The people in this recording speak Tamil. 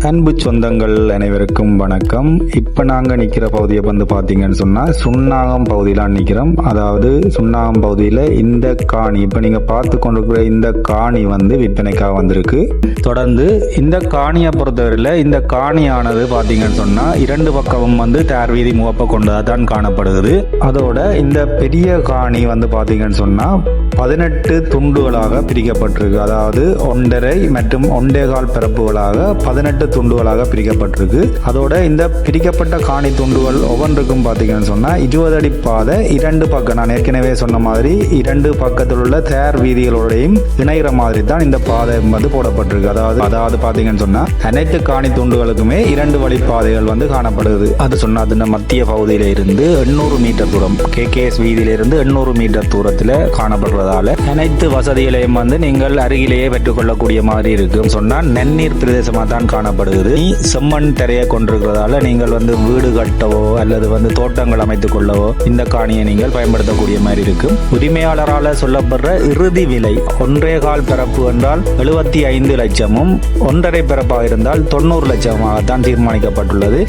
அன்பு சொந்தங்கள் அனைவருக்கும் வணக்கம். இப்போ நாங்கள் நிற்கிற பகுதியை வந்து பார்த்தீங்கன்னு சொன்னால் சுன்னாகம் பகுதியில் நிற்கிறோம். அதாவது சுன்னாகம் பகுதியில் இந்த காணி இப்போ நீங்கள் பார்த்து கொண்டிருக்கிற இந்த காணி வந்து விற்பனைக்காக வந்திருக்கு. தொடர்ந்து இந்த காணியை பொறுத்தவரையில் இந்த காணியானது பார்த்தீங்கன்னு சொன்னால் இரண்டு பக்கமும் வந்து தார் வீதி முகப்பை கொண்டதாக தான் காணப்படுகிறது. அதோட இந்த பெரிய காணி வந்து பார்த்தீங்கன்னு சொன்னால் 18 துண்டுகளாக பிரிக்கப்பட்டிருக்கு. அதாவது 1.5 மற்றும் 1.25 பரப்புகளாக 18 துண்டுகளாக பிரிக்கப்பட்டிருக்கு. அதோட இந்த பிரிக்கப்பட்ட காணி துண்டுகள் ஒவ்வொன்றுக்கும் பார்த்தீங்கன்னு சொன்னால் 20 அடி பாதை இரண்டு பக்கம், நான் ஏற்கனவே சொன்ன மாதிரி இரண்டு பக்கத்தில் உள்ள தேர் வீதிகளோடையும் இணைகிற மாதிரி தான் இந்த பாதை வந்து போடப்பட்டிருக்கு. அதாவது பார்த்தீங்கன்னு சொன்னால் அனைத்து காணி துண்டுகளுக்குமே 2 வழி பாதைகள் வந்து காணப்படுது. அது சொன்னால் அது மத்திய பகுதியில இருந்து 800 மீட்டர் தூரம், கேகேஎஸ் வீதியிலிருந்து 800 மீட்டர் தூரத்தில் காணப்படுறதால அனைத்து வசதிகளையும் வந்து நீங்கள் அருகிலேயே பெற்றுக்கொள்ளக்கூடிய மாதிரி இருக்கும். சொன்னால் நன்னீர் பிரதேசமாக தான் காணப்படுகிறது. செம்மண் தரையை கொண்டிருக்கிறதால நீங்கள் வந்து வீடு கட்டவோ அல்லது வந்து தோட்டங்கள் அமைத்துக் கொள்ளவோ இந்த காணியை நீங்கள் பயன்படுத்தக்கூடிய மாதிரி இருக்கும். உரிமையாளரால் சொல்லப்படுற இறுதி விலை 1.25 பரப்பு என்றால் 75 லட்சமும் 1.5 பரப்பாக இருந்தால் 90 லட்சமாகத்தான் தீர்மானிக்கப்பட்டுள்ளது.